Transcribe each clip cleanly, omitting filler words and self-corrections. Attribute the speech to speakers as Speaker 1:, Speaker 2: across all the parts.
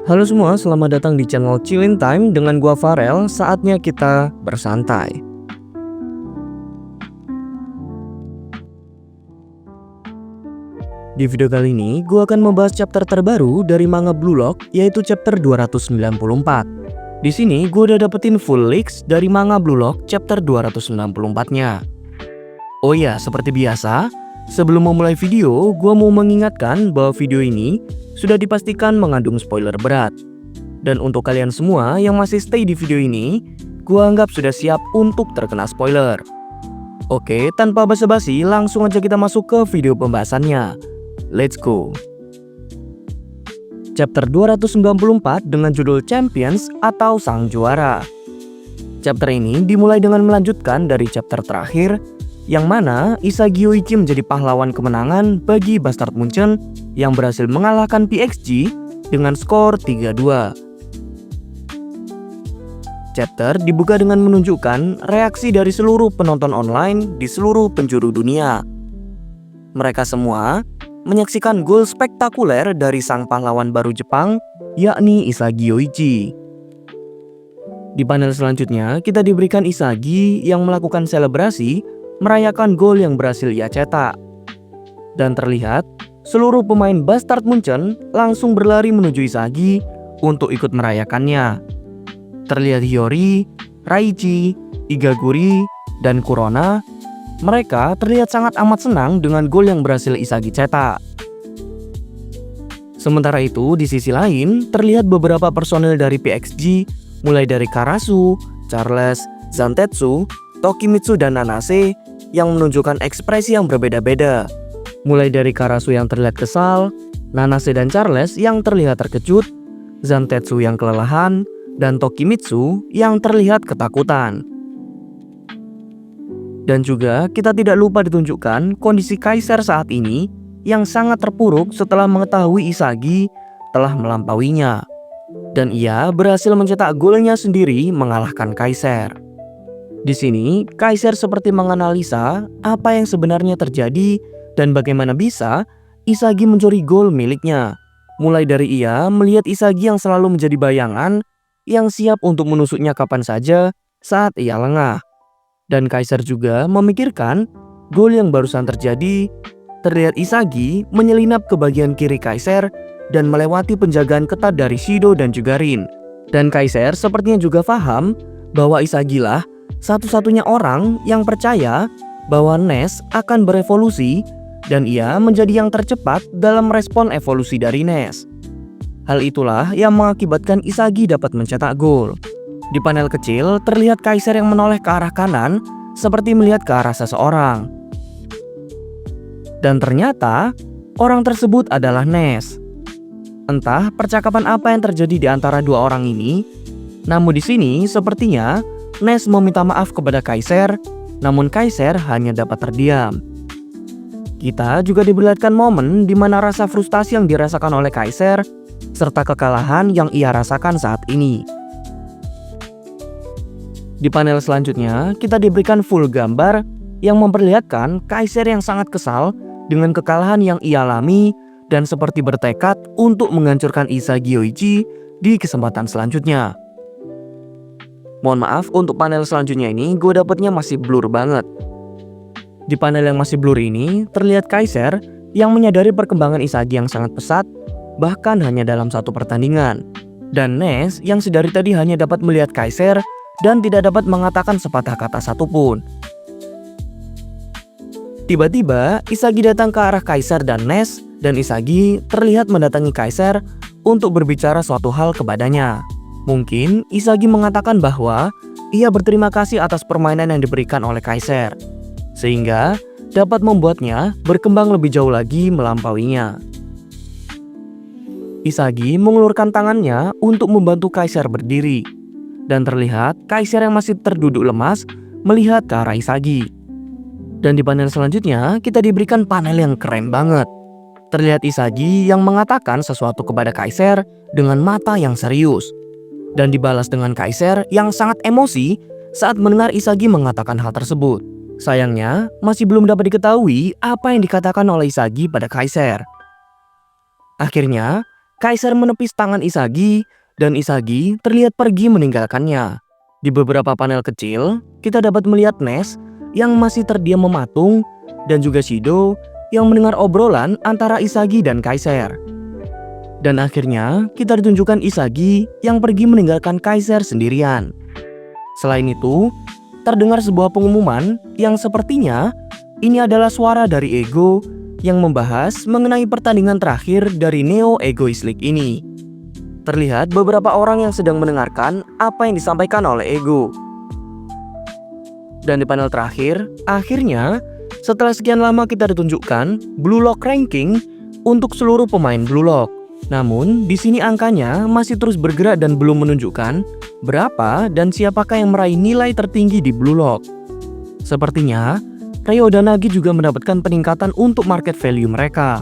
Speaker 1: Halo semua, selamat datang di channel Chillin Time dengan gua Farel. Saatnya kita bersantai. Di video kali ini, gua akan membahas chapter terbaru dari manga Blue Lock, yaitu chapter 294. Di sini, gua udah dapetin full leaks dari manga Blue Lock chapter 294-nya. Oh ya, seperti biasa, sebelum memulai video, gua mau mengingatkan bahwa video ini sudah dipastikan mengandung spoiler berat. Dan untuk kalian semua yang masih stay di video ini, gua anggap sudah siap untuk terkena spoiler. Oke, tanpa basa-basi, langsung aja kita masuk ke video pembahasannya. Let's go. Chapter 294 dengan judul Champions atau Sang Juara. Chapter ini dimulai dengan melanjutkan dari chapter terakhir, yang mana Isagi Yoichi menjadi pahlawan kemenangan bagi Bastard Munchen yang berhasil mengalahkan PXG dengan skor 3-2. Chapter dibuka dengan menunjukkan reaksi dari seluruh penonton online di seluruh penjuru dunia. Mereka semua menyaksikan gol spektakuler dari sang pahlawan baru Jepang, yakni Isagi Yoichi. Di panel selanjutnya, kita diberikan Isagi yang melakukan selebrasi merayakan gol yang berhasil ia cetak. Dan terlihat, seluruh pemain Bastard Munchen langsung berlari menuju Isagi untuk ikut merayakannya. Terlihat Hiyori, Raichi, Igaguri, dan Kurona. Mereka terlihat sangat amat senang dengan gol yang berhasil Isagi cetak. Sementara itu, di sisi lain, terlihat beberapa personel dari PXG, mulai dari Karasu, Charles, Zantetsu, Tokimitsu, dan Nanase, yang menunjukkan ekspresi yang berbeda-beda. Mulai dari Karasu yang terlihat kesal, Nanase dan Charles yang terlihat terkejut, Zantetsu yang kelelahan, dan Tokimitsu yang terlihat ketakutan. Dan juga kita tidak lupa ditunjukkan kondisi Kaiser saat ini yang sangat terpuruk setelah mengetahui Isagi telah melampauinya. Dan ia berhasil mencetak golnya sendiri mengalahkan Kaiser. Di sini, Kaiser seperti menganalisa apa yang sebenarnya terjadi dan bagaimana bisa Isagi mencuri gol miliknya. Mulai dari ia melihat Isagi yang selalu menjadi bayangan yang siap untuk menusuknya kapan saja saat ia lengah. Dan Kaiser juga memikirkan gol yang barusan terjadi. Terlihat Isagi menyelinap ke bagian kiri Kaiser dan melewati penjagaan ketat dari Shido dan juga Rin. Dan Kaiser sepertinya juga paham bahwa Isagi lah satu-satunya orang yang percaya bahwa Ness akan berevolusi dan ia menjadi yang tercepat dalam respon evolusi dari Ness. Hal itulah yang mengakibatkan Isagi dapat mencetak gol. Di panel kecil terlihat Kaiser yang menoleh ke arah kanan seperti melihat ke arah seseorang. Dan ternyata orang tersebut adalah Ness. Entah percakapan apa yang terjadi di antara dua orang ini, namun di sini sepertinya Ness meminta maaf kepada Kaiser, namun Kaiser hanya dapat terdiam. Kita juga diperlihatkan momen di mana rasa frustasi yang dirasakan oleh Kaiser, serta kekalahan yang ia rasakan saat ini. Di panel selanjutnya, kita diberikan full gambar yang memperlihatkan Kaiser yang sangat kesal dengan kekalahan yang ia alami dan seperti bertekad untuk menghancurkan Isagi Yoichi di kesempatan selanjutnya. Mohon maaf, untuk panel selanjutnya ini gue dapetnya masih blur banget. Di panel yang masih blur ini terlihat Kaiser yang menyadari perkembangan Isagi yang sangat pesat, bahkan hanya dalam satu pertandingan. Dan Ness yang sedari tadi hanya dapat melihat Kaiser dan tidak dapat mengatakan sepatah kata satupun. Tiba-tiba Isagi datang ke arah Kaiser dan Ness, dan Isagi terlihat mendatangi Kaiser untuk berbicara suatu hal kepadanya. Mungkin Isagi mengatakan bahwa ia berterima kasih atas permainan yang diberikan oleh Kaiser, sehingga dapat membuatnya berkembang lebih jauh lagi melampauinya. Isagi mengulurkan tangannya untuk membantu Kaiser berdiri, dan terlihat Kaiser yang masih terduduk lemas melihat ke arah Isagi. Dan di panel selanjutnya kita diberikan panel yang keren banget. Terlihat Isagi yang mengatakan sesuatu kepada Kaiser dengan mata yang serius. Dan dibalas dengan Kaiser yang sangat emosi saat mendengar Isagi mengatakan hal tersebut. Sayangnya, masih belum dapat diketahui apa yang dikatakan oleh Isagi pada Kaiser. Akhirnya, Kaiser menepis tangan Isagi dan Isagi terlihat pergi meninggalkannya. Di beberapa panel kecil, kita dapat melihat Ness yang masih terdiam mematung dan juga Shido yang mendengar obrolan antara Isagi dan Kaiser. Dan akhirnya kita ditunjukkan Isagi yang pergi meninggalkan Kaiser sendirian. Selain itu, terdengar sebuah pengumuman yang sepertinya ini adalah suara dari Ego yang membahas mengenai pertandingan terakhir dari Neo Egoist League ini. Terlihat beberapa orang yang sedang mendengarkan apa yang disampaikan oleh Ego. Dan di panel terakhir, akhirnya setelah sekian lama kita ditunjukkan Blue Lock ranking untuk seluruh pemain Blue Lock. Namun, di sini angkanya masih terus bergerak dan belum menunjukkan berapa dan siapakah yang meraih nilai tertinggi di Blue Lock. Sepertinya, Ryo dan Nagi juga mendapatkan peningkatan untuk market value mereka.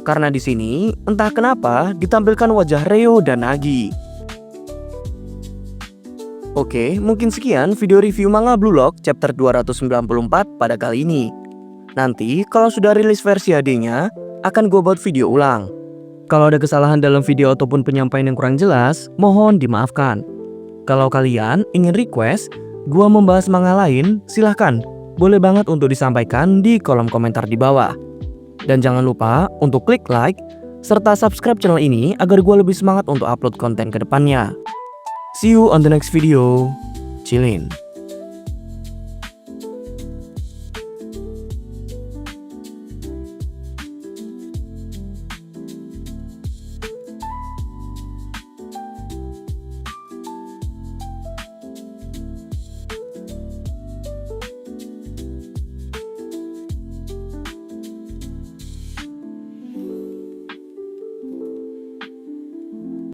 Speaker 1: Karena di sini, entah kenapa ditampilkan wajah Ryo dan Nagi. Oke, mungkin sekian video review manga Blue Lock chapter 294 pada kali ini. Nanti, kalau sudah rilis versi HD-nya, akan gue buat video ulang. Kalau ada kesalahan dalam video ataupun penyampaian yang kurang jelas, mohon dimaafkan. Kalau kalian ingin request gua membahas manga lain, silahkan. Boleh banget untuk disampaikan di kolom komentar di bawah. Dan jangan lupa untuk klik like, serta subscribe channel ini agar gua lebih semangat untuk upload konten ke depannya. See you on the next video. Chillin'.